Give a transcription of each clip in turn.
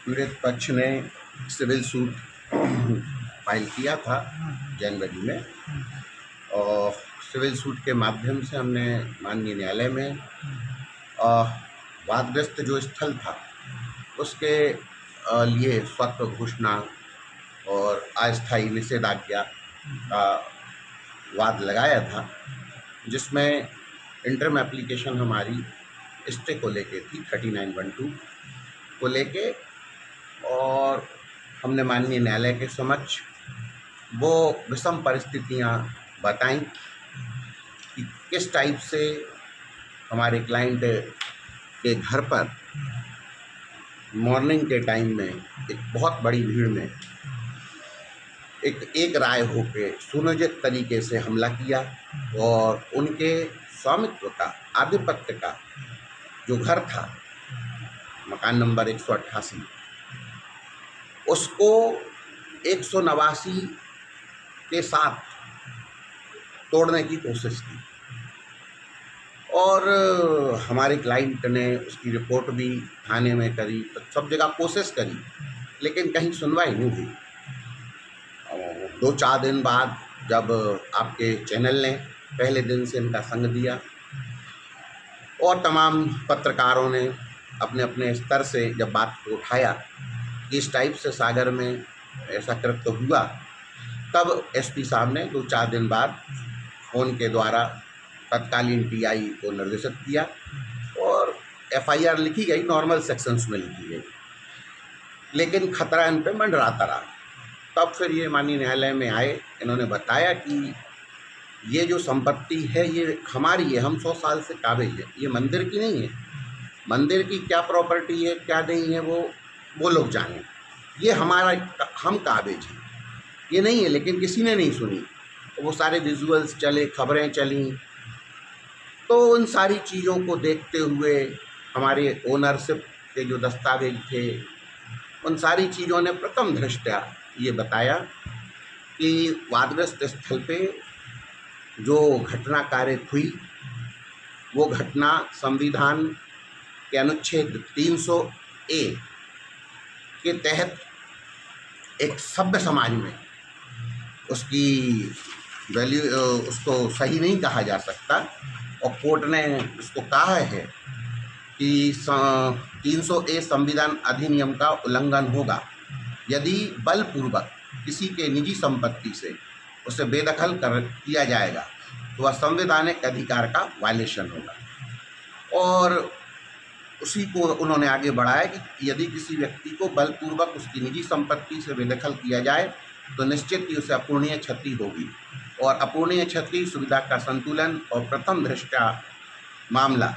पीड़ित पक्ष ने सिविल सूट फाइल किया था जनवरी में, और सिविल सूट के माध्यम से हमने माननीय न्यायालय में वादग्रस्त जो स्थल था उसके लिए स्वत्व घोषणा और अस्थायी निषेधाज्ञा का वाद लगाया था, जिसमें इंटरम एप्लीकेशन हमारी स्टे को लेके थी 3912 को लेके, और हमने माननीय न्यायालय के समक्ष वो विषम परिस्थितियां बताई कि किस टाइप से हमारे क्लाइंट के घर पर मॉर्निंग के टाइम में एक बहुत बड़ी भीड़ में एक राय होकर सुनियोजित तरीके से हमला किया, और उनके स्वामित्व का, आधिपत्य का जो घर था मकान नंबर 188, उसको 189 के साथ तोड़ने की कोशिश की, और हमारे क्लाइंट ने उसकी रिपोर्ट भी थाने में करी, तो सब जगह कोशिश करी, लेकिन कहीं सुनवाई नहीं हुई। 2-4 दिन बाद जब आपके चैनल ने पहले दिन से इनका संग दिया और तमाम पत्रकारों ने अपने अपने स्तर से जब बात को उठाया कि इस टाइप से सागर में ऐसा कृत्य हुआ, तब एसपी साहब ने 2-4 दिन बाद फ़ोन के द्वारा तत्कालीन टीआई को निर्देशित किया और एफआईआर लिखी गई, नॉर्मल सेक्शंस में लिखी गई, लेकिन खतरा इन पर मंडराता रहा। तब फिर ये माननीय न्यायालय में आए, इन्होंने बताया कि ये जो संपत्ति है ये हमारी है, हम 100 साल से काबिज है, ये मंदिर की नहीं है। मंदिर की क्या प्रॉपर्टी है क्या नहीं है वो लोग जाने, ये हमारा, हम काबिज हैं, ये नहीं है। लेकिन किसी ने नहीं सुनी, तो वो सारे विजुअल्स चले, खबरें चली, तो उन सारी चीज़ों को देखते हुए हमारे ओनरशिप के जो दस्तावेज थे, उन सारी चीज़ों ने प्रथम दृष्टया ये बताया कि वादग्रस्त स्थल पे जो घटना कारित हुई वो घटना संविधान के अनुच्छेद 300A के तहत एक सभ्य समाज में उसकी वैल्यू, उसको सही नहीं कहा जा सकता, और कोर्ट ने उसको कहा है कि 300A संविधान अधिनियम का उल्लंघन होगा यदि बलपूर्वक किसी के निजी संपत्ति से उसे बेदखल किया जाएगा, तो वह संवैधानिक अधिकार का वायलेशन होगा। और उसी को उन्होंने आगे बढ़ाया कि यदि किसी व्यक्ति को बलपूर्वक उसकी निजी संपत्ति से बेदखल किया जाए तो निश्चित ही उसे अपूर्णीय क्षति होगी, और अपूर्णीय क्षति सुविधा का संतुलन और प्रथम दृष्टया मामला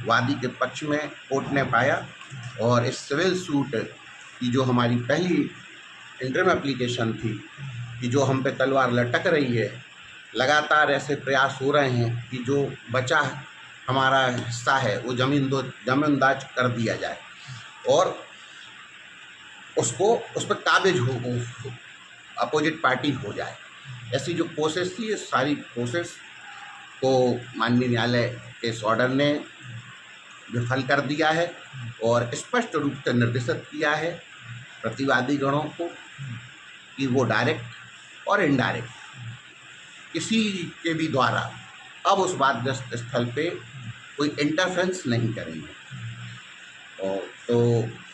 वादी के पक्ष में कोर्ट ने पाया। और इस सिविल सूट की जो हमारी पहली इंटरम एप्लीकेशन थी कि जो हम पे तलवार लटक रही है, लगातार ऐसे प्रयास हो रहे हैं कि जो बचा हमारा हिस्सा है वो जमींदाज कर दिया जाए और उसको उस पर काबिज हो, अपोजिट पार्टी हो जाए। ऐसी जो कोशिश थी, इस सारी कोशिश को माननीय न्यायालय के इस ऑर्डर ने विफल कर दिया है और स्पष्ट रूप से निर्देशित किया है प्रतिवादी गणों को कि वो डायरेक्ट और इनडायरेक्ट किसी के भी द्वारा अब उस वादग्रस्त स्थल पे कोई इंटरफेरेंस नहीं करेंगे। और तो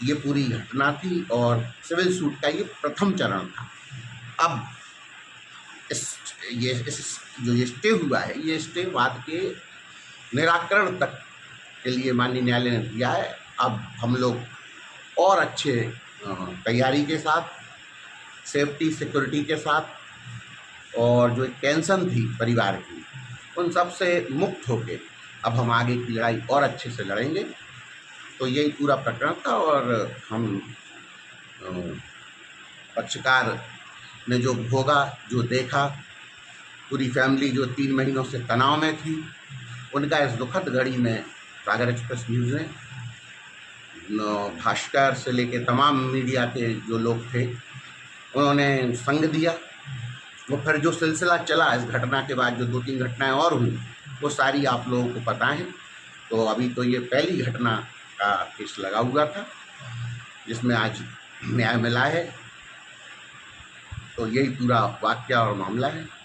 ये पूरी घटना थी और सिविल सूट का ये प्रथम चरण था। अब इस जो स्टे हुआ है, ये स्टे वाद के निराकरण तक के लिए माननीय न्यायालय ने दिया है। अब हम लोग और अच्छे तैयारी के साथ, सेफ्टी सिक्योरिटी के साथ, और जो एक टेंशन थी परिवार की, उन सब से मुक्त होके अब हम आगे की लड़ाई और अच्छे से लड़ेंगे। तो यही पूरा प्रकरण था। और हम पक्षकार ने जो भोगा, जो देखा, पूरी फैमिली जो 3 महीनों से तनाव में थी, उनका इस दुखद घड़ी में सागर एक्सप्रेस न्यूज़ ने, भास्कर से लेके तमाम मीडिया के जो लोग थे उन्होंने संग दिया। वो फिर जो सिलसिला चला इस घटना के बाद, जो 2-3 घटनाएं और हुई, वो सारी आप लोगों को पता है। तो अभी तो ये पहली घटना का केस लगा हुआ था, जिसमें आज न्याय मिला है। तो यही पूरा वाक़या और मामला है।